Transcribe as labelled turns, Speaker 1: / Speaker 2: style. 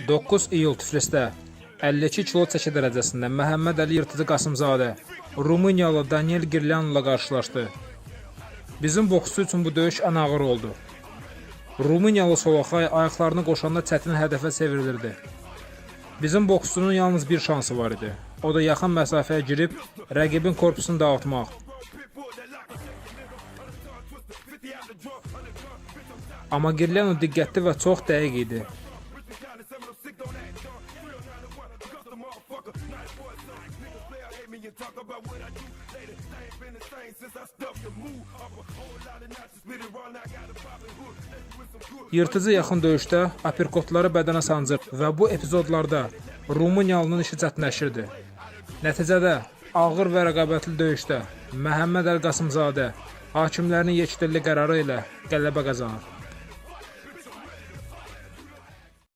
Speaker 1: 9 iyul Tiflisdə 52 kilo çəki dərəcəsində Məhəmməd Əli Yırtıcı Qasımzadə Rumıniyalı Daniel Girlianla qarşılaşdı. Bizim boksçu üçün bu döyüş ən ağır oldu. Rumıniyalı Soloxay ayaqlarını qoşanda çətin hədəfə çevrilirdi. Bizim boksçunun yalnız bir şansı var idi. O da yaxın məsafəyə girib rəqibin korpusunu dağıtmaq. Amma Girliano diqqətli və çox dəqiq idi. Yırtıcı yaxın döyüşdə aperkotları bədənə sancır və bu epizodlarda Rumuniyalının işi çətinləşirdi. Nəticədə ağır və rəqabətli döyüşdə Məhəmməd Əli Qasımzadə hakimlərin yekdilli qərarı ilə qələbə qazanır.